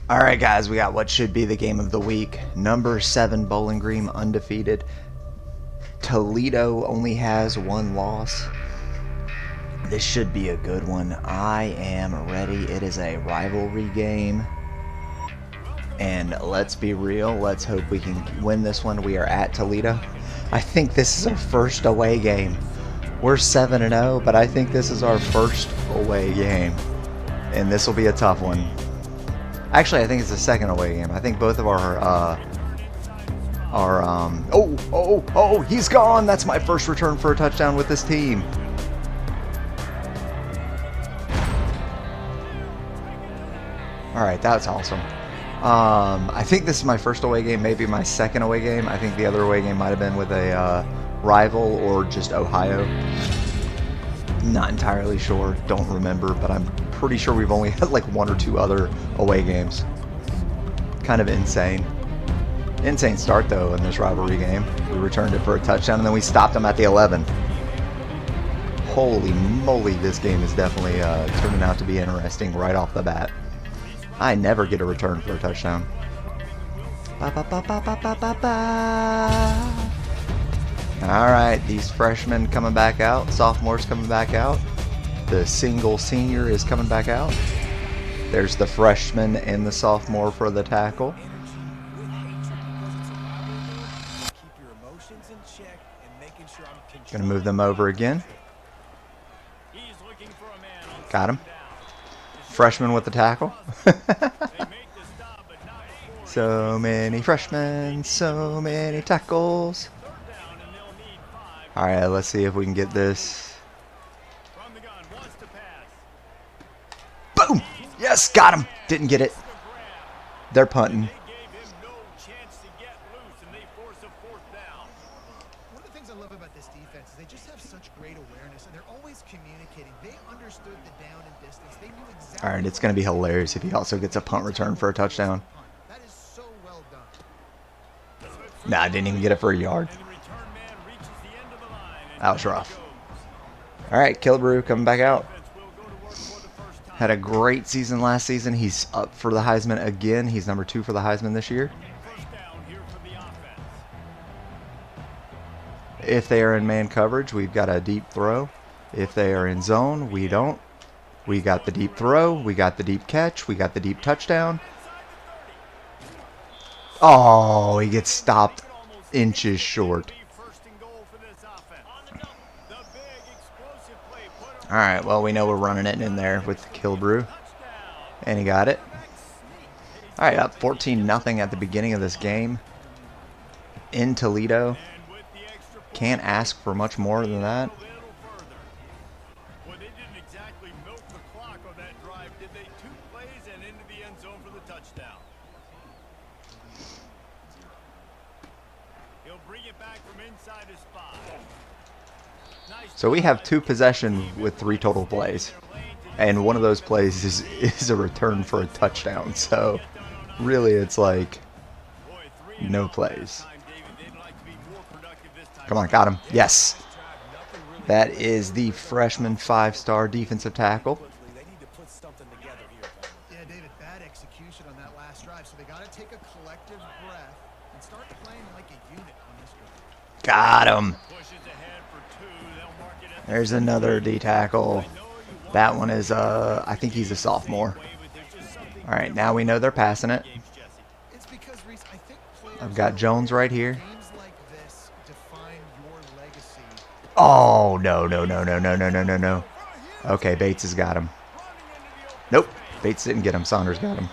Alright guys, we got what should be the game of the week. Number 7 Bowling Green undefeated. Toledo only has 1 loss. This should be a good one. I am ready. It is a rivalry game. And let's be real. Let's hope we can win this one. We are at Toledo. I think this is our first away game. We're 7-0, but I think this is our first away game. And this will be a tough one. Actually, I think it's the second away game. I think both of he's gone. That's my first return for a touchdown with this team. All right, that's awesome. I think this is my first away game, maybe my second away game. I think the other away game might have been with a rival or just Ohio. Not entirely sure. Don't remember, but I'm pretty sure we've only had like 1 or 2 other away games. Kind of insane. Insane start though in this rivalry game. We returned it for a touchdown and then we stopped them at the 11. Holy moly, this game is definitely turning out to be interesting right off the bat. I never get a return for a touchdown. Alright, these freshmen coming back out. Sophomores coming back out. The single senior is coming back out. There's the freshman and the sophomore for the tackle. Gonna move them over again. Got him. Freshman with the tackle. So many freshmen, so many tackles. Alright, let's see if we can get this. Boom! Yes, got him! Didn't get it. They're punting. One of the things I love about this defense is they just have such great awareness and they're always communicating. They understood the down and distance. They knew exactly. Alright, it's going to be hilarious if he also gets a punt return for a touchdown. That is so well done. Nah, I didn't even get it for a yard. That was rough. Alright, Killebrew coming back out. Had a great season last season. He's up for the Heisman again. He's number 2 for the Heisman this year. If they are in man coverage, we've got a deep throw. If they are in zone, we don't. We got the deep throw. We got the deep catch. We got the deep touchdown. Oh, he gets stopped inches short. Alright, well, we know we're running it in there with the Killebrew. And he got it. Alright, up 14-0 at the beginning of this game. In Toledo. Can't ask for much more than that. So we have 2 possessions with 3 total plays. And one of those plays is a return for a touchdown. So really it's like no plays. Come on, got him. Yes. That is the freshman 5-star defensive tackle. Yeah, David, bad execution on that last drive. So they got to take a collective breath and start playing like a unit on this drive. Got him. There's another D tackle. That one is, I think he's a sophomore. All right, now we know they're passing it. I've got Jones right here. Oh, no, no, no, no, no, no, no, no, no. Okay, Bates has got him. Nope, Bates didn't get him. Saunders got him.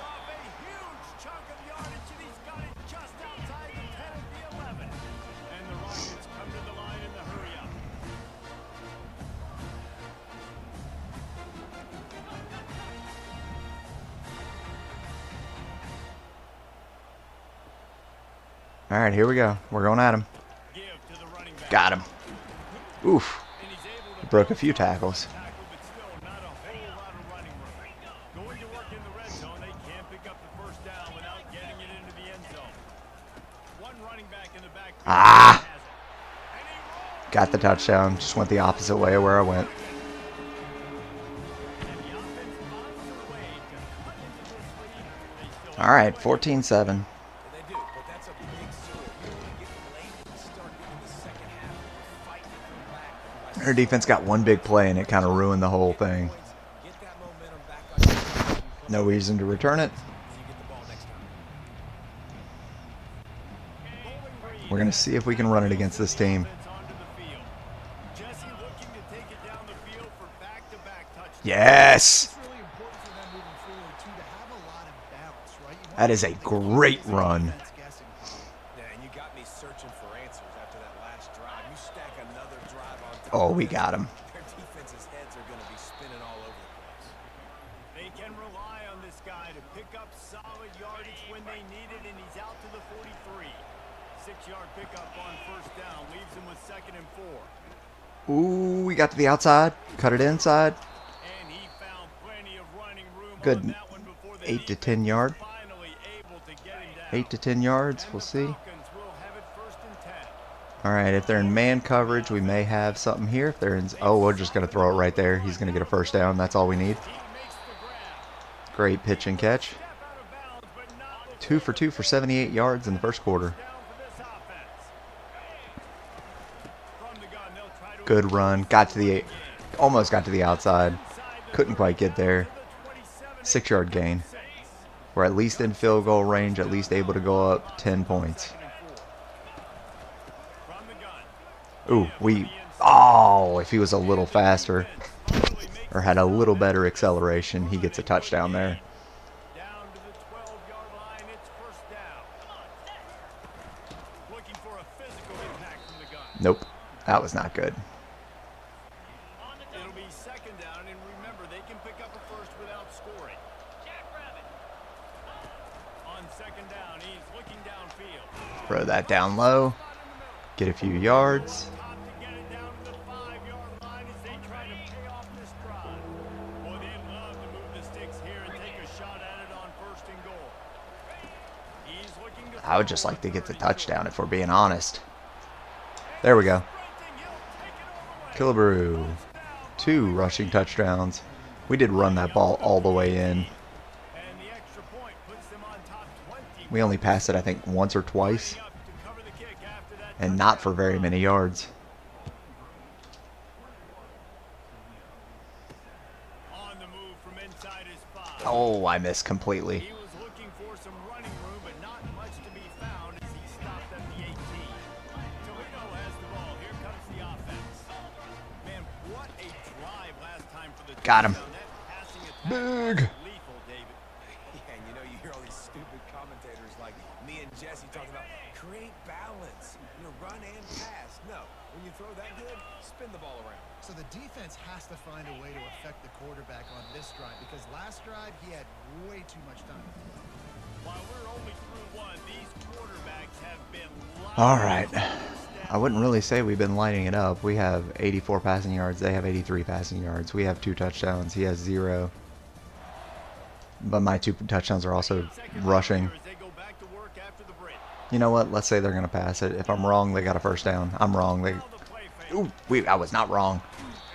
All right, here we go. We're going at him. Got him. Oof. He broke a few tackles. Ah! Got the touchdown. Just went the opposite way of where I went. All right, 14-7. Her defense got one big play, and it kind of ruined the whole thing. No reason to return it. We're going to see if we can run it against this team. Yes! That is a great run. Oh, we got him. Their defense's heads are going to be spinning all over the place. They can rely on this guy to pick up solid yardage when they need it, and he's out to the 43. 6-yard pickup on first down leaves him with 2nd and 4. Ooh, we got to the outside. Cut it inside. And he found plenty of running room Good. on that one before the 8 to 10 yard. finally able to get him down. 8 to 10 yards. And We'll the see. Falcons will have it 1st and 10. All right, if they're in man coverage, we may have something here. If they're in, oh, we're just going to throw it right there. He's going to get a first down. That's all we need. He makes the grab. Great pitch and catch. Step out of bounds, but not 2 for 2 for 78 yards in the first quarter. down for this offense. From the gun, they'll try to Good run. Got to the, almost got to the outside. Couldn't quite get there. 6-yard gain. We're at least in field goal range, at least able to go up 10 points. Ooh, if he was a little faster or had a little better acceleration, he gets a touchdown there. Down to the 12-yard line, it's first down. Looking for a physical impact from the gun. Nope, that was not good. It'll be 2nd down, and remember, they can pick up a first without scoring. On 2nd down, he's looking downfield. Throw that down low, get a few yards. Top to get it down to the 5-yard line as they try to pay off this drive. Boy, they'd love to move the sticks here and take a shot at it on 1st and goal. He's looking to I would just like to get the touchdown if we're being honest. There we go. Killebrew. 2 rushing touchdowns. We did run that ball all the way in. And the extra point puts them on top 20. We only passed it, I think, once or twice, Up to cover the kick after that and not for very many yards. on the move from inside his 5. Oh, I missed completely. He was looking for some running room, but not much to be found as he stopped at the 18. Toledo has the ball. Here comes the offense. Man, what a drive last time for the Got him. touchdown. That passing attack Big. was lethal, David. Yeah, and you know, you hear all these stupid commentators like me and Jesse talking about create balance, run and pass. No, when you throw that good, spin the ball around. So the defense has to find a way to affect the quarterback on this drive because last drive he had way too much time. While we're only through one, these quarterbacks have been All right. I wouldn't really say we've been lighting it up. We have 84 passing yards. They have 83 passing yards. We have 2 touchdowns. He has 0. But my 2 touchdowns are also rushing. as they go back to work after the break. You know what? Let's say they're going to pass it. If I'm wrong, they got a first down. I'm wrong. Now the play fake. Ooh, I was not wrong.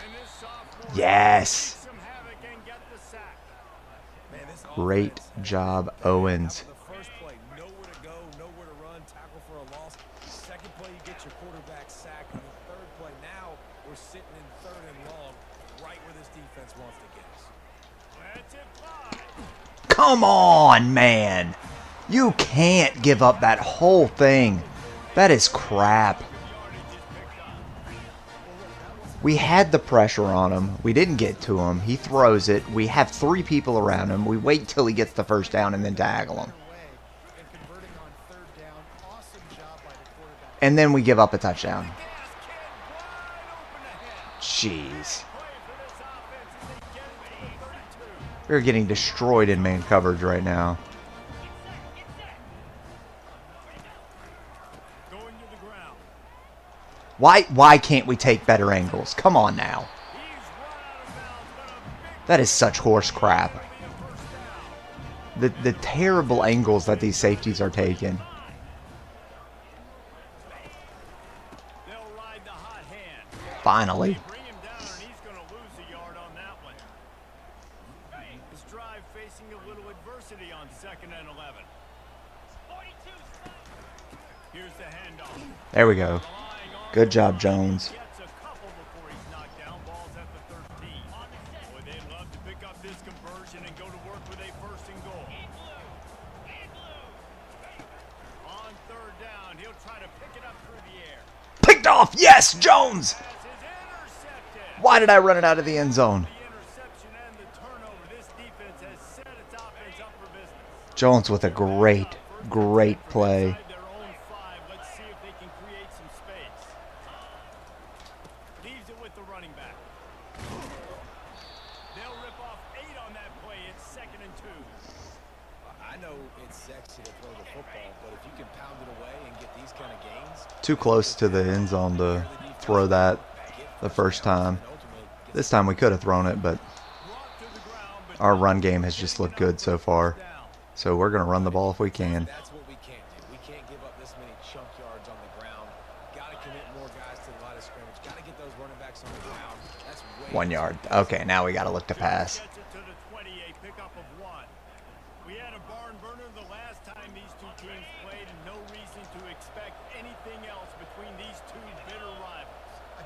And this sophomore Yes. makes some havoc and get the sack. Man, this Great offense, job, Owens. the first play, nowhere to go, nowhere to run, tackle for a loss. Second play, you get your quarterback sacked. And the third play, now we're sitting in 3rd and long, right where this defense wants to get us. That's it, 5. Come on, man. You can't give up that whole thing. That is crap. We had the pressure on him. We didn't get to him. He throws it. We have 3 people around him. We wait till he gets the first down and then tackle him. And converting on 3rd down. Awesome job by the quarterback. And then we give up a touchdown. Jeez. We're getting destroyed in man coverage right now. Going to the ground. Why can't we take better angles? Come on now. He's run out of bounds, but a big That is such horse crap. be a first down. The terrible angles that these safeties are taking. They'll ride the hot hand. Finally. Bring him down, and he's going to lose a yard on that one. This drive facing a little adversity on 2nd second and 11. Here's the handoff. There we go. Good job, Jones. Gets a couple before he's knocked down. Ball's at the 13. Boy, they'd love to pick up this conversion and go to work with a first and goal. On third down, he'll try to pick it up through the air. Picked off. Yes, Jones. Pass is intercepted. Why did I run it out of the end zone? The interception and the turnover. This defense has set its offense up for business. Jones with a great play. Inside their own 5. Let's see if they can create some space. Leaves it with the running back. They'll rip off 8 on that play. It's second and 2. I know it's sexy to throw the football, but if you can pound it away and get these kind of gains, Too close to the end zone to throw that the first time. This time we could have thrown it, but Brought to the ground, but our run game has just looked good so far. down. So we're going to run the ball if we can. that's what we can't do. We can't give up this many chunk yards on the ground. Got to commit more guys to the line of scrimmage. Got to get those running backs on the ground. That's way 1 yard. Okay, now we got to look to pass. Gets it to the 20, a pickup of 1. We had a barn burner the last time these two teams played, and no reason to expect anything else between these two bitter rivals.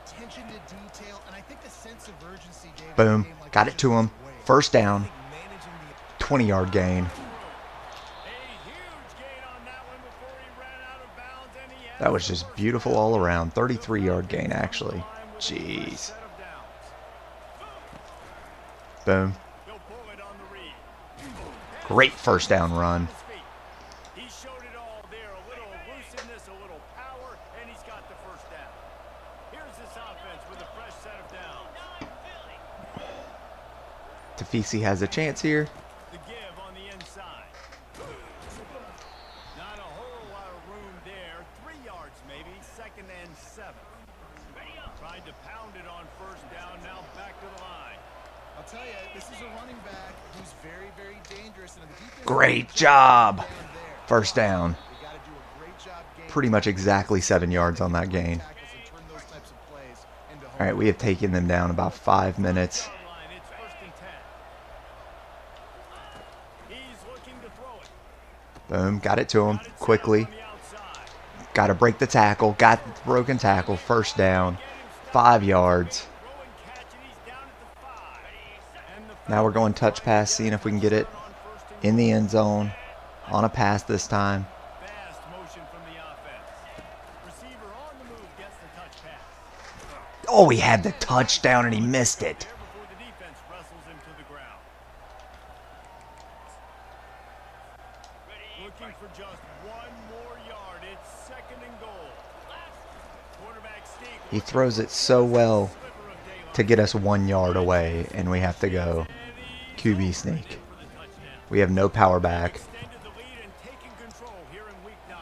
Attention to detail, and I think the sense of urgency gave Boom. Got it to him. First down. managing the 20-yard gain. A huge gain on that one before he ran out of bounds, and he has That was the just first beautiful down. all around. 33-yard gain, actually. Line with a fresh Jeez. set of downs. Boom. He'll pull it on the read. Great first down run. He showed it all there. A little elusiveness, a little power, and he's got the first down. Here's this offense with a fresh set of downs. Tafisi has a chance here. The give on the inside. Not a whole lot of room there. 3 yards maybe. Second and 7. Tried to pound it on first down. Now back to the line. I'll tell you, this is a running back who's very, very dangerous. And the defense Great job. down there. First down. They gotta do a great job getting Pretty much exactly 7 yards on that gain. tackles and turn those types of plays into All right, we have taken them down about 5 minutes. Sideline, it's first and 10. He's looking to throw it. Boom. Got it to him Got it set quickly. on the outside. Got to break the tackle. Got the broken tackle. First down. 5 yards. Throw and catch, and he's down at the 5. And the Now we're going touch pass, seeing if we can get it in the end zone on a pass this time. fast motion from the offense. Receiver on the move gets the touch pass. Oh, he had the touchdown and he missed it. There before the defense wrestles him to the ground. Looking for just 1 more yard. It's second and goal. Quarterback sneak. He throws it so well Sliver of daylight. to get us 1 yard away, and we have to go QB sneak. For the touchdown. We have no power back, Extended the lead and taking control here in week 9.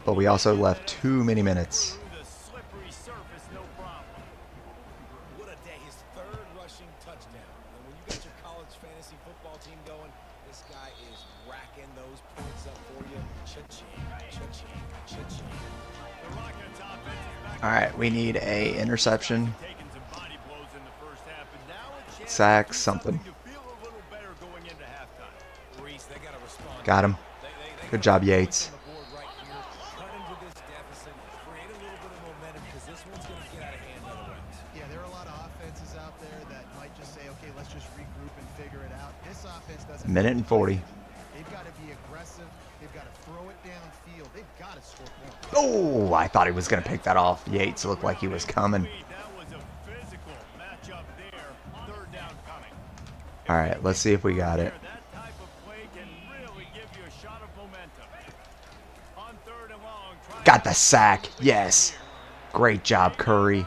but we also left too many minutes. Through the slippery surface, no problem. what a day. His 3rd rushing touchdown. And when you got your college fantasy football team going, this guy is racking those points up for you. Cha-ching, cha-ching, cha-ching. The Rockets offense is back. All right, we need a interception, Taking some body blows in the first half, and now a chance sack, to do something. to feel a little better going into halftime. Reese, they got to respond. Got him. They Good gotta job, put Yates. points on the board right here. Cut into this deficit, create a little bit of momentum because this one's going to get out of hand otherwise. Yeah, there are a lot of offenses out there that might just say, okay, let's just regroup and figure it out. This offense doesn't. Minute and 40. They've got to be aggressive. They've got to throw it downfield. They've got to score points. Oh, I thought he was going to pick that off. Yates looked like he was coming. That was a physical matchup there. Third down coming. All right, let's see if we got it. That type of play can really give you a shot of momentum. On third and long, Got the sack. Yes. Great job, Curry.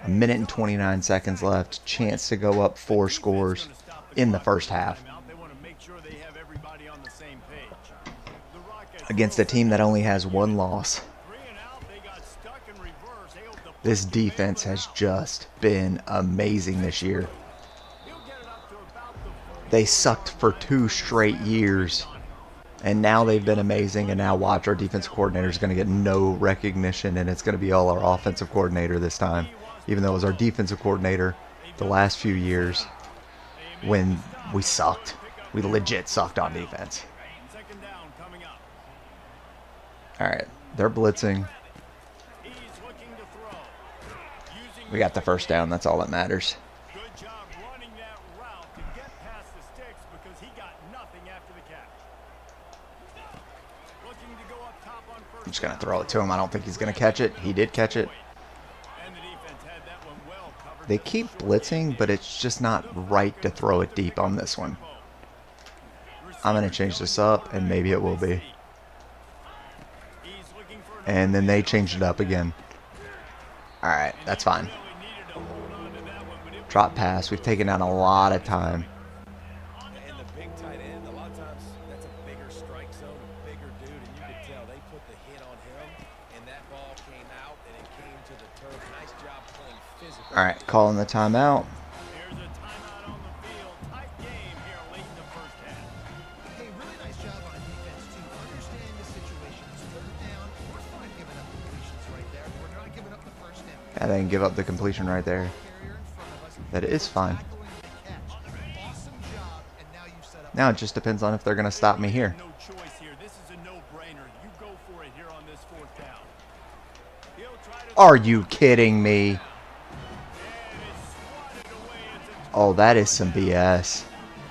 A minute and 29 seconds left. Chance to go up 4 scores in the first half They want to make sure they have everybody on the same page. The Rockets against a team that only has 1 loss. 3 and out, they got stuck in reverse. They hope to This defense has just been amazing this year. he'll get it up to about the 40. They sucked for 2 straight years, and now they've been amazing. And now watch, our defensive coordinator is going to get no recognition, and it's going to be all our offensive coordinator this time, even though it was our defensive coordinator the last few years when we sucked. We legit sucked on defense. Second down coming up. All right, they're blitzing. He's looking to throw. Using We got the first down. That's all that matters. good job running that route to get past the sticks because he got nothing after the catch. Looking to go up top on first I'm just gonna throw it to him. I don't think he's gonna catch it. He did catch it. And the defense had that one well covered. They keep blitzing, but it's just not right to throw it deep on this one. I'm going to change this up, and maybe it will be. And then they changed it up again. Alright, that's fine. Drop pass. We've taken out a lot of time. And the big tight end, a lot of times that's a bigger strike zone, a bigger dude, and you could tell they put the hit on him, and that ball came out, and it came to the turf. Nice job playing physical. Alright, calling the timeout. Here's a timeout on the field. Tight game here late in the first half. Hey, really nice job on defense, too. Understanding the situation. It's third down. We're fine giving up completions right there. We're not giving up the first down. And then give up the completion right there. Carrier in front of us. That is fine. Tackling the catch. Awesome job, and now you've set up. Now it just depends on if they're going to stop me here. No choice here. This is a no-brainer. You go for it here on this fourth down. He'll try to Are you kidding me? and it's swatted away. It's a Oh, that is some BS.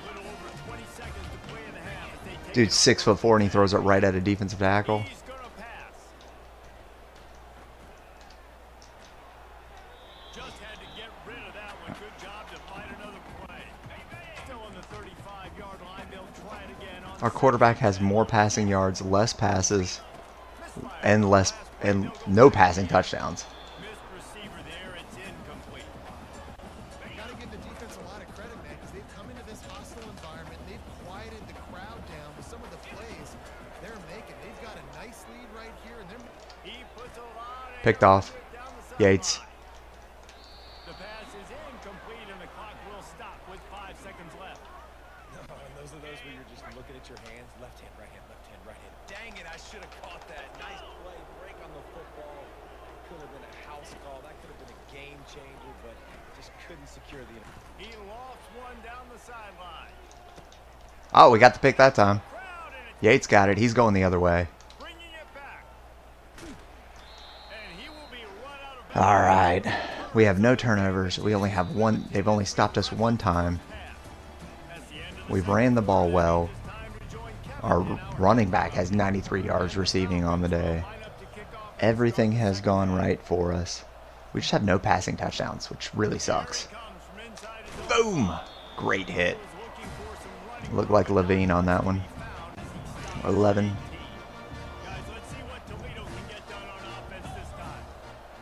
little over 20 seconds to play in the half as they take Dude, 6'4", and he throws it right at a defensive tackle. He's gonna pass. Just had to get rid of that one. Good job to find another play. Still on the 35-yard line. They'll try it again on Our quarterback has more passing yards, less passes, and no passing touchdowns. missed receiver there. It's incomplete. Got to give the defense a lot of credit, man, because they've come into this hostile environment. They've quieted the crowd down with some of the plays they're making. They've got a nice lead right here, and they're He puts a lot of Picked off. down the Yates. sideline. The pass is incomplete, and the clock will stop with 5 seconds left. No, and those are those where you're just looking at your hands. Left hand, right hand, left hand, right hand. Dang it, I should have caught that. Nice play, break on the football. Could have been a house call. That could have been a game changer, but just couldn't secure the... He lofts one down the sideline. Oh, we got the pick that time. Crowd and it's Yates got it. He's going the other way. bringing it back. And he will be run out of All right. We have no turnovers. We only have one. They've only stopped us one time. That's the end of the We've ran the ball well. time to join Kevin. Our running back has 93 yards receiving on the day. Line up to kick off. Everything has gone right for us. We just have no passing touchdowns, which really sucks. Comes from inside his own Boom! Great hit. was looking for some running Looked like Levine on that one. found as he stopped 11. Guys, let's see what Toledo can get done on offense this time.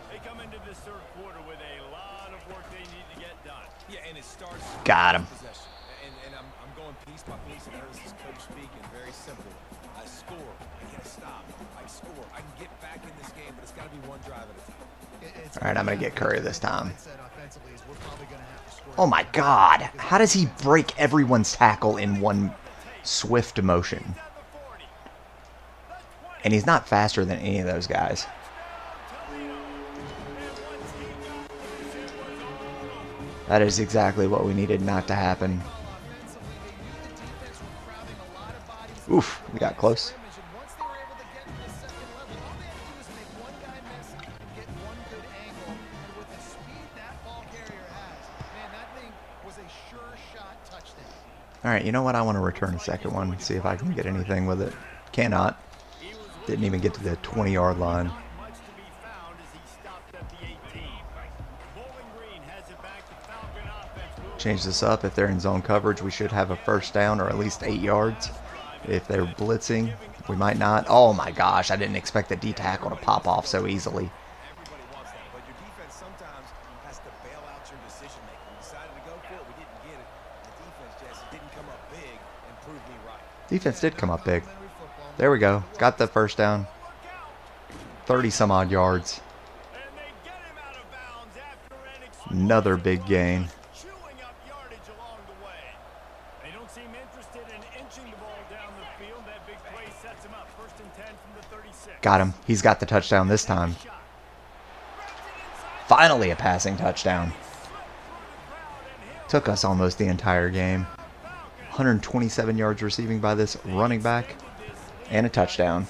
They come into this third quarter with a lot of work they need to get done. Yeah, and it starts... Got him. Possession. And I'm going piece by piece, and this is coach speaking, very simple. I score, I get a stop. I score, I can get back in this game, but it's got to be one drive at a time. All right, I'm going to get Curry this time. mindset offensively is we're probably going to have to score. Oh my God. How does he break everyone's tackle in one swift motion? At the 40, the 20, And he's not faster than any of those guys. Toledo. And once he got loose, it was all over. That is exactly what we needed not to happen. Offensively, they knew the defense was crowding a lot of bodies. Oof, we got close. And once they were able to get to the second level, all they had to do was make one guy miss and get one good angle. And with the speed that ball carrier has, man, that thing was a sure shot touchdown. All right, you know what? I want to return a second one, see if I can get anything with it. Cannot. Didn't even get to the 20-yard line. Not much to be found as he stopped at the 18. Bowling Green has it back to Falcon offense. Will Change this up. If they're in zone coverage, we should have a first down or at least 8 yards. If they're blitzing, we might not. Oh my gosh, I didn't expect the D tackle to pop off so easily. Everybody wants that, but your defense sometimes has to bail out your decision making. We decided to go for it, we didn't get it. The defense, Jesse, didn't come up big and prove me right. Defense did come up big. There we go. Got the first down. 30 some odd yards. and they get him out of bounds after an Another big gain. chewing up yardage along the way. They don't seem interested in inching the ball down the field. That big play sets him up. First and 10 from the 36. Got him. He's got the touchdown this time. Shot. Finally a passing touchdown. Slipped through the crowd and hit Took us almost the entire game. Falcons. 127 yards receiving by this running back. And a touchdown.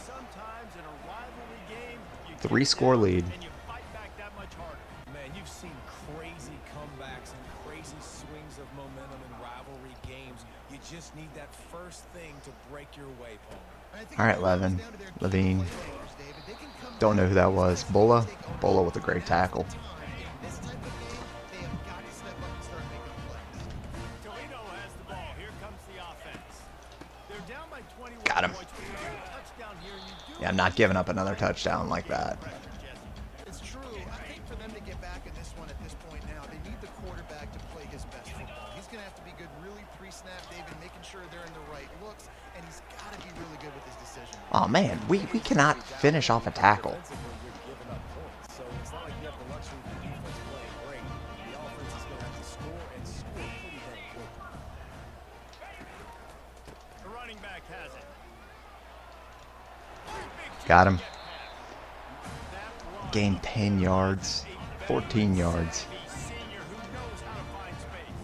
3-score lead. Man, you've seen crazy comebacks and crazy swings of momentum in rivalry games. You just need that first thing to break your way, Palmer. All right, Levine. Don't know who that was. Bulla with a great tackle. Toledo has the ball. Here comes the offense. They're down by 21 Got him. points. Touchdown here, you do Yeah, I'm not giving up another touchdown like that. It's true. I think for them to get back in this one at this point now, they need the quarterback to play his best football. He's going to have to be good really pre-snap, David, making sure they're in the right looks, and he's got to be really good with his decision. Oh, man, we cannot finish off a tackle. So it's not like you have the luxury of the defense playing great. The offense is going to have to score and score pretty dang quick. The running back has it. Got him. Gained 10 yards. 14 yards. Senior who knows how to find space.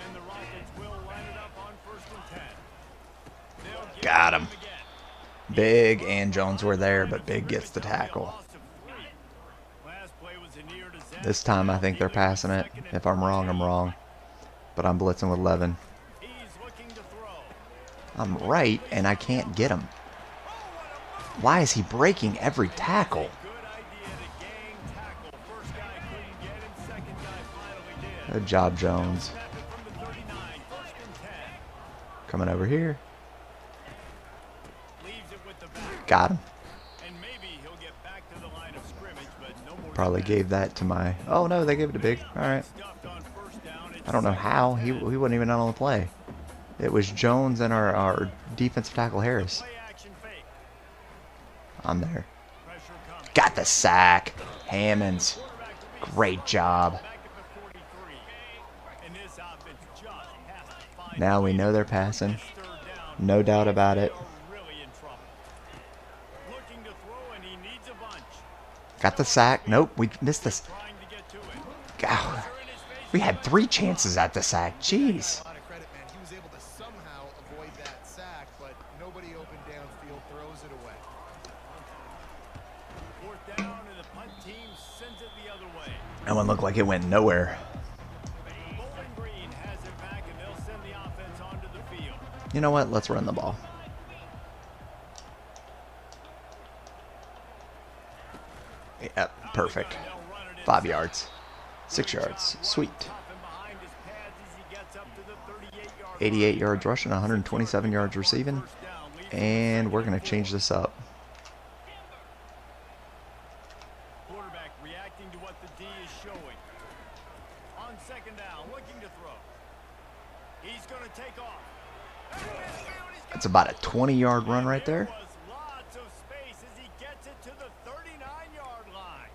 And the Rockets will line it up on 1st and 10. They'll give Got him. it again. Big and Jones were there, but Big gets the tackle. Loss of 3. Last play was a near disaster. This time I think they're passing it. If I'm wrong, I'm wrong. But I'm blitzing with 11. He's looking to throw. I'm right, and I can't get him. Why is he breaking every tackle? Good idea to gang tackle. First guy couldn't get him. Second guy finally did. Good job, Jones. Snap it from the 39. 1st and 10. Coming over here. Leaves it with the back. Got him. And maybe he'll get back to the line of scrimmage, but no more. Probably gave that to my... Oh, no, they gave it to Big. All right. Stuffed on 1st down. It's I don't know how. He wasn't even on the play. It was Jones and our defensive tackle, Harris. play action fake. I'm there. Pressure coming. Got the sack. Hammonds. Great job. Back at the 43. And this offense just has to find Now we know they're passing. No doubt about it. really in trouble. Looking to throw and he needs a bunch. Got the sack. Nope, we missed this. Trying to get to it. God, we had 3 chances at the sack. Jeez. A lot of credit, man. He was able to somehow avoid that sack, but nobody open downfield throws it away. 4th down and the punt team sends it the other way. That one looked like it went nowhere. Bowling Green has it back and they'll send the offense onto the field. You know what? Let's run the ball. Yep, perfect. 5 yards. 6 yards. Sweet. Popping behind his pads as he gets up to the 38-yard 88 yards rushing, 127 yards receiving. And we're going to change this up. Quarterback reacting to what the D is showing. On 2nd down, looking to throw. He's going to take off. That's about a 20-yard run right there. Was lots of space as he gets it to the 39-yard line.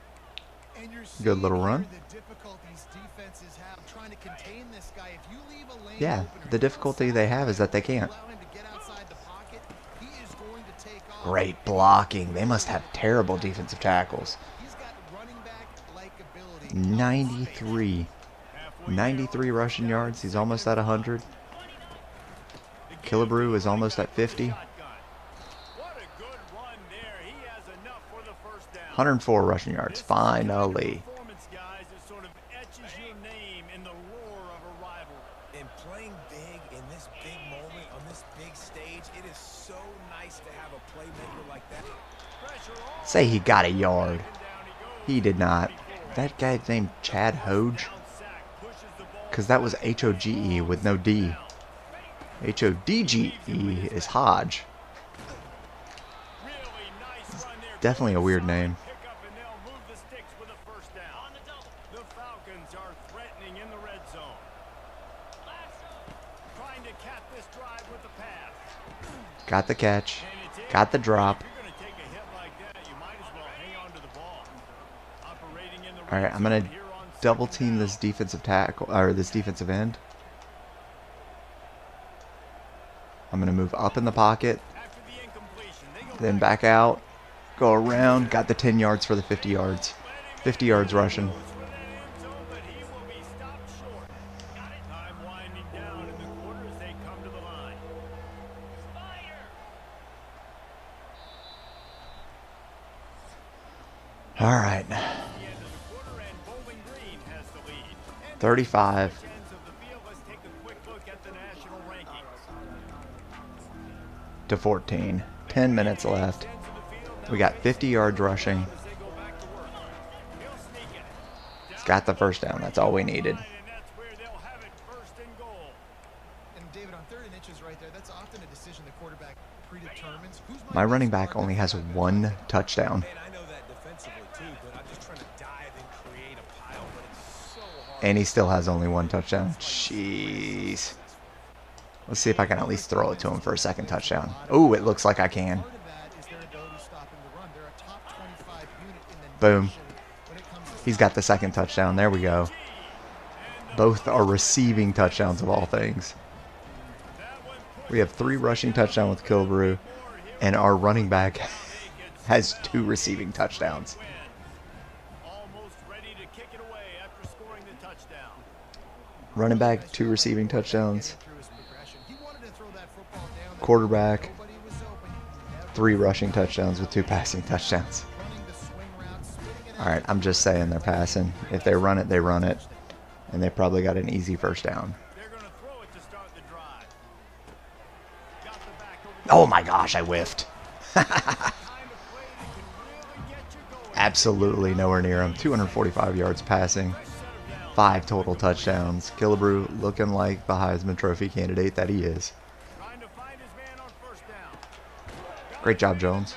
And you're Good little seeing run. here the difficulties defenses have trying to contain this guy. If you leave a lane Yeah, open or the difficulty they have is that they can't. allow him to get outside the pocket, he is going to take off. Great blocking. They must have terrible defensive tackles. He's got running back-like ability. 93. 93 rushing yards. He's almost at 100. Killebrew is almost at 50. What a good run there. He has enough for the 1st down. 104 rushing yards. Finally. Performance, guys, that sort of etches your name in the roar of a rivalry. And playing big in this big moment on this big stage, it is so nice to have a playmaker like that. Pressure on. Say he got a yard. And down he goes. He did not. That guy's named Chad Hoge. Sack pushes the ball. Because that was H-O-G-E with no D. H-O-D-G-E is Hodge. Really nice run there. Definitely a weird name. Pick up and they'll move the sticks with a 1st down. The Falcons are threatening in the red zone. Trying to cap this drive with the pass. Got the catch. And it's in. Got the drop. If you're going to take a hit like that, you might as well hang on to the ball. Operating in the All right, red I'm going zone to here on double 2nd team down. this defensive tackle, or this defensive end. I'm going to move up in the pocket, After the incompletion, they go then back out, go around, got the 10 yards for the 50 yards. 50 yards rushing. for that end zone, but he will be stopped short. Time winding down in the quarter as they come to the line. All right. The end of the quarter, and Bowling Green has the lead. And 35 ends of the field. Let's take a quick look at the national rankings. to 14. 10 minutes left. We got 50 yards rushing. As they go back to work. He'll sneak it. He's got the first down. That's all we needed. And that's where they'll have it, first and goal. And David, on 3rd and inches right there, that's often a decision the quarterback predetermines. Who's My running best back marker? only has one touchdown. Man, I know that defensively too, but I'm just trying to dive and create a pile, but it's so hard. And he still has only one touchdown. Jeez. Let's see if I can at least throw it to him for a second touchdown. Oh, it looks like I can. Part of that is their ability stopping the run. They're a top 25 unit in the Boom. nation when it comes to He's got the second touchdown. There we go. Both are receiving touchdowns of all things. We have 3 rushing touchdowns with Killebrew, and our running back has 2 receiving touchdowns. Almost ready to kick it away after scoring the touchdown. Running back, 2 receiving touchdowns. through his progression. He wanted to throw that football down. Quarterback, Nobody was open. Never 3 rushing touchdowns with 2 passing touchdowns. running the swing route, spitting it All right, I'm just saying they're passing. If they run it, they run it. And they probably got an easy first down. They're going to throw it to start the drive. Got the back over Oh my gosh, I whiffed. the kind of play that can really get you going. Absolutely nowhere near him. 245 yards passing. 5 total touchdowns. Killebrew looking like the Heisman Trophy candidate that he is. Trying to find his man on first down. Great job, Jones.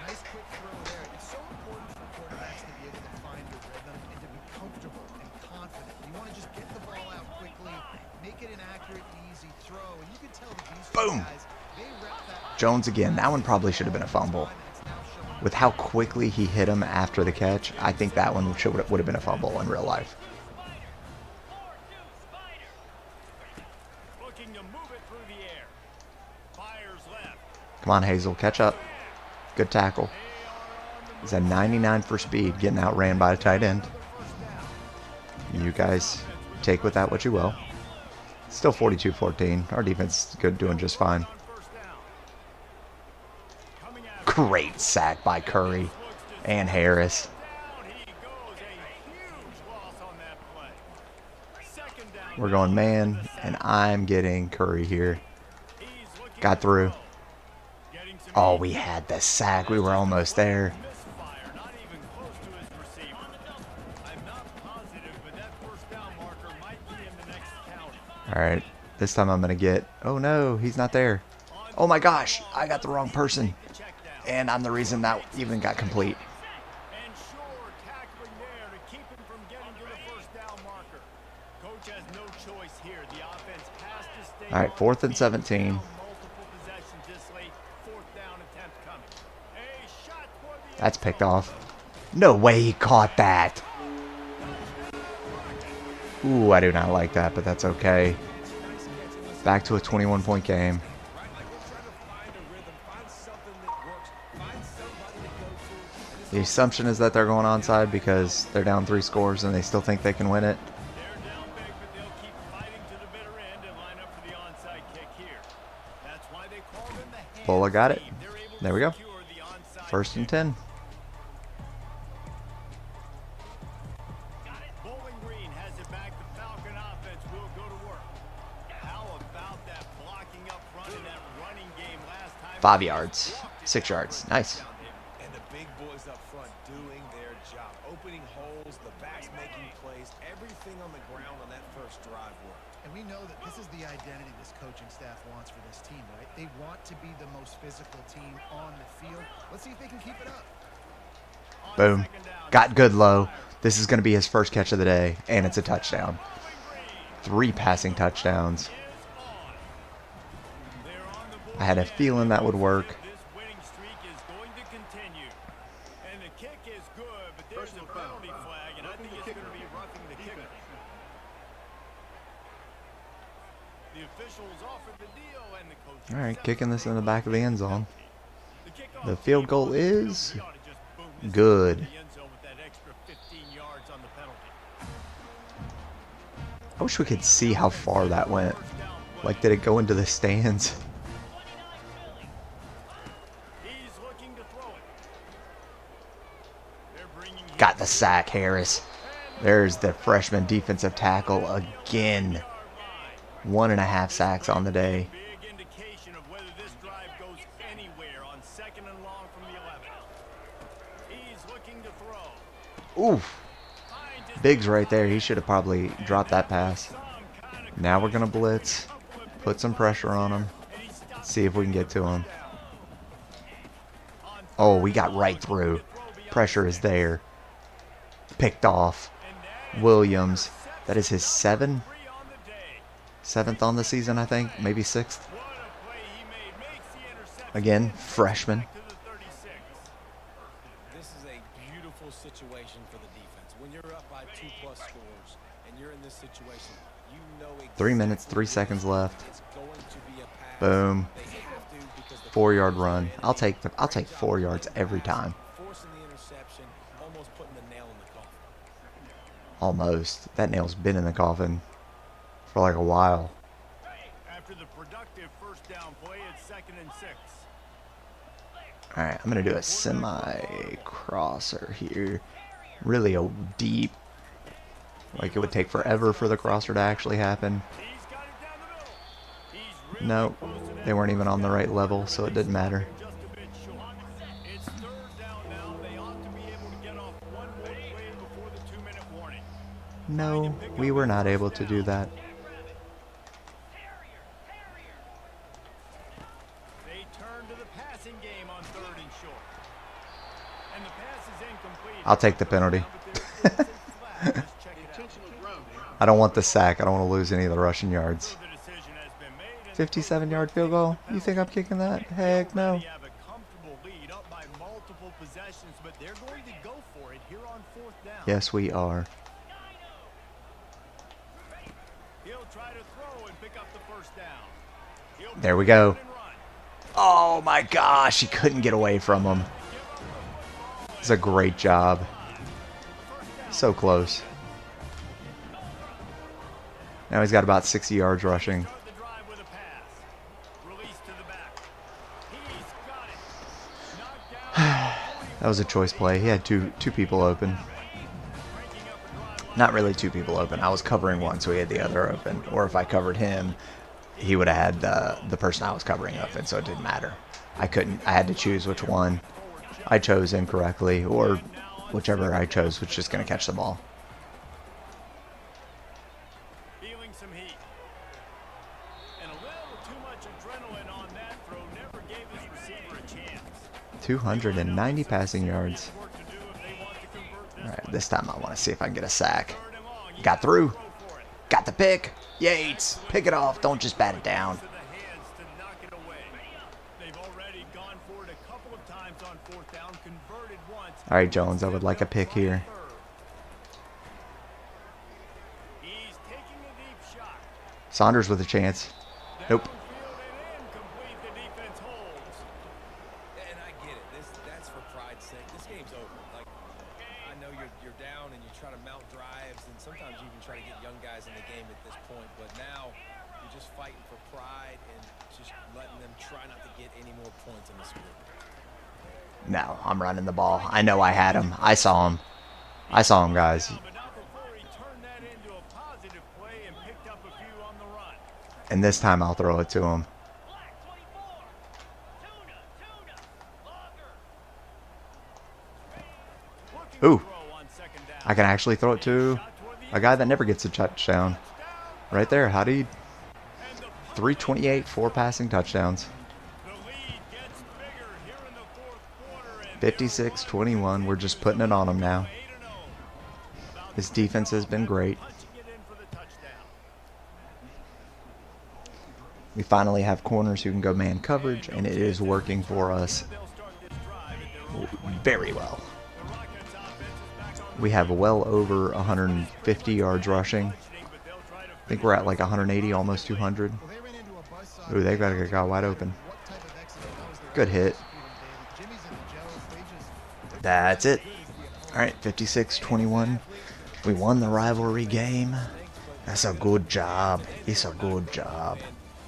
Nice quick throw there. It's so important for quarterbacks to be able to find your rhythm and to be comfortable and confident. You want to just get the ball out quickly, make it an accurate, easy throw, and you can tell that these two Boom. guys, they rep that Jones again. That one probably should have been a fumble. and it's now showing. With how quickly he hit him after the catch, I think that one would have been a fumble in real life. Looking to move it through the air. Fires left. Come on, Hazel, catch up. Good tackle. He's at 99 for speed, getting outran by a tight end. You guys take with that what you will. Still 42-14. Our defense is good, doing just fine. On first down. Coming out. Great sack by Curry and Harris. Down he goes. A huge loss on that play. Second down. We're going man, and I'm getting Curry here. He's looking Got through. getting some Oh, we had the sack. We were almost there. misfire. Not even close to his receiver. I'm not positive, but that first down marker might be in the next count. All right, this time I'm going to get... Oh, no, he's not there. Oh, my gosh, I got the wrong person. Check down. And I'm the reason that even got complete. And sure, tackling there to keep him from getting to the first down marker. Coach has no choice here. The offense has to stay. All right, 4th and 17. Multiple possessions this late. Fourth down attempt coming. A shot for the That's picked off. No way he caught that. Ooh, I do not like that, but that's okay. Back to a 21-point game. Right? Like we're trying to find a rhythm, find something that works, find somebody to go to. And this The assumption is that they're going onside because they're down 3 scores and they still think they can win it. They're down big, but they'll keep fighting to the bitter end and line up for the onside kick here. That's why they call them the hand Bola got it. team. They're able to There we go. secure the onside 1st and kick. 10. Bowling Green has it back. The Falcon offense will go to work. How about that blocking up front in that running game last time? 5 yards. 6 yards. Nice. And the big boys up front doing their job, opening holes, the backs making plays, everything on the ground on that first drive worked. And we know that this is the identity this coaching staff wants for this team, right? They want to be the most physical team on the field. Let's see if they can keep it up. On Boom. second down, Got good low. This is going to be his first catch of the day, and it's a touchdown. 3 passing touchdowns. they're on the board I had a again. feeling that would work. This winning streak is going to continue. And the kick is good, but there's a penalty flag, and I think it's going to be roughing the kicker. The officials offered the deal, and the coach All right, kicking this in the back of the end zone. kickoff The field goal team is we ought to just boom this good. into the end zone with that extra 15 yards on the penalty. I wish we could see how far that went. First down play. Like, did it go into the stands? He's looking to throw it. Got the sack, Harris. There's the freshman defensive tackle again. 1.5 sacks on the day. Big indication of whether this drive goes anywhere on 2nd and long from the 11. He's looking to throw. Oof. Biggs right there. He should have probably dropped that pass. Now we're going to blitz. Put some pressure on him. See if we can get to him. Oh, we got right through. Pressure is there. Picked off. Williams. That is his 7th on the season, I think. Maybe 6th. Again, freshman. This is a beautiful situation for the defense. When you're up by 2+ scores and you're in this situation, you know exactly 3 minutes, 3 seconds left. it's going to be a pass. Boom. They have to because the 4-yard run. I'll take 4 yards every time. forcing the interception, almost putting the nail in the coffin. Almost. That nail's been in the coffin for like a while. After the productive first down play, it's 2nd and 6. Alright, I'm going to do a semi-crosser here. Really a deep. Like it would take forever for the crosser to actually happen. He's got it down the middle. He's really No, they weren't even on the right level, so it didn't matter. just a bit short. It's 3rd down now. They ought to be able to get off one more play before the 2-minute warning. No, we were not able to do that. They turn to the passing game on 3rd and short. And the pass is incomplete. I'll take the penalty. I don't want the sack. I don't want to lose any of the rushing yards. 57-yard field goal? You think I'm kicking that? Heck no. They have a comfortable lead up by multiple possessions, but they're going to go for it here on 4th down. Yes, we are. He'll try to throw and pick up the 1st down. He'll There we go. and run. Oh my gosh, he couldn't get away from him. It's a great job. So close. Now he's got about 60 yards rushing. Start the drive with a pass. Release to the back. He's got it. Knocked down. That was a choice play. He had two people open. Not really 2 people open. I was covering one, so he had the other open. Or if I covered him, he would have had the person I was covering open, so it didn't matter. I had to choose which one. I chose incorrectly, or whichever I chose was just going to catch the ball. Feeling some heat. And a little too much adrenaline on that throw never gave his receiver a chance. 290 passing yards. Work to do if they want to convert this. All right, this time I want to see if I can get a sack. 3rd and long. You Got through. go for it. Got the pick. Yates, pick it off. Don't just bat it down. To the hands to knock it away. They've already gone for it a couple of times on 4th down, converted once. All right, Jones, I would like a pick here. He's taking a deep shot. Saunders with a chance. Nope. Downfield and incomplete. The defense holds. And I get it. That's for pride's sake. This game's over. Like, I know you're down and you try to mount drives, and sometimes you even try to get young guys in the game at this point. But now you're just fighting for pride and just letting them try not to get any more points in the script. No, I'm running the ball. I know I had him. I saw him. I saw him, guys. But not before he turned that into a positive play and picked up a few on the run. And this time I'll throw it to him. Ooh. Throw on 2nd down. I can actually throw it to a guy that never gets a touchdown. Right there. How do you... 328, 4 passing touchdowns. The lead gets bigger here in the 4th quarter. And 56-21. We're just putting it on him now. 8-0. His defense has been great. Punching it in for the touchdown. We finally have corners who can go man coverage, and it is working for us They'll start this drive at their own. very well. The Rockets offense is back on We have well over 150 yards rushing. but they'll try to I think we're at like 180, almost 200. Well, they ran into a buzzsaw. Ooh, they got a guy wide open. What type of exit was their Good hit. Jimmy's and the Joes, they just That's it. All right, 56-21. We won the rivalry game. That's a good job. It's a good job.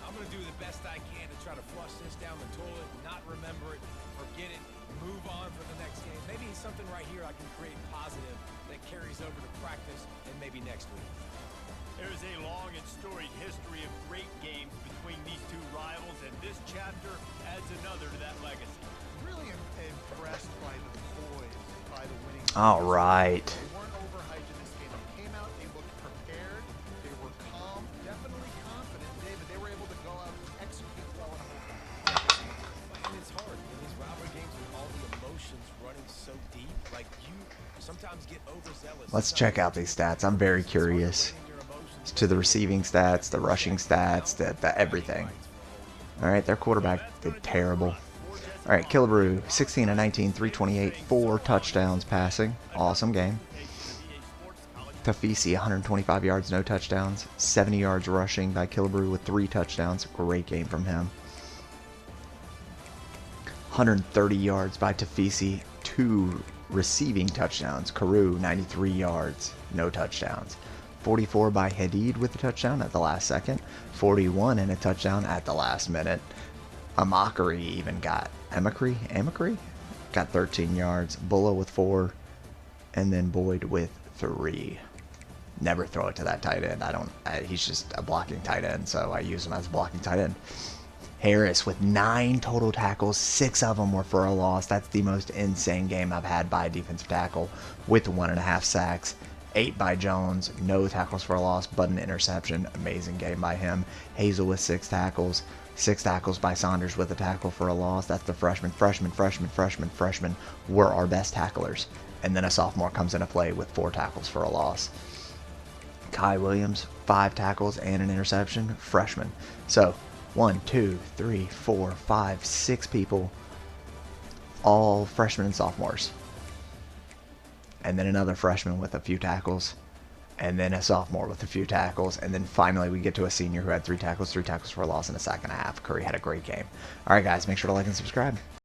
I'm going to do the best I can to try to flush this down the toilet, not remember it, forget it, move on for the next game. Maybe something right here I can create positive that carries over to practice and maybe next week. There's a long and storied history of great games between these two rivals, and this chapter adds another to that legacy. Really impressed by the boys, by the winning. All right. They weren't overhyped in this game. They came out, they looked prepared, they were calm, definitely confident. David, they were able to go out and execute well in And it's hard in these rivalry games with all the emotions running so deep. Like, you sometimes get overzealous. Let's check out these stats. I'm very curious to the receiving stats, the rushing stats, the everything. All right, their quarterback did terrible. All right, Killebrew, 16 of 19, 328, 4 touchdowns passing. Awesome game. Tafisi, 125 yards, no touchdowns. 70 yards rushing by Killebrew with 3 touchdowns. Great game from him. 130 yards by Tafisi, 2 receiving touchdowns. Carew, 93 yards, no touchdowns. 44 by Hadid with a touchdown at the last second. 41 and a touchdown at the last minute. Amakari even got Amakari got 13 yards. Bulla with 4, and then Boyd with 3. Never throw it to that tight end. He's just a blocking tight end, so I use him as a blocking tight end. Harris with 9 total tackles, 6 of them were for a loss. That's the most insane game I've had by a defensive tackle, with 1.5 sacks. 8 by Jones, no tackles for a loss, but an interception. Amazing game by him. Hazel with 6 tackles. 6 tackles by Saunders with a tackle for a loss. That's the freshman were our best tacklers. And then a sophomore comes into play with 4 tackles for a loss. Kai Williams, 5 tackles and an interception. Freshman. So 1, 2, 3, 4, 5, 6 people, all freshmen and sophomores. And then another freshman with a few tackles, and then a sophomore with a few tackles, and then finally we get to a senior who had 3 tackles for a loss and a sack and a half. Curry had a great game. All right, guys, make sure to like and subscribe.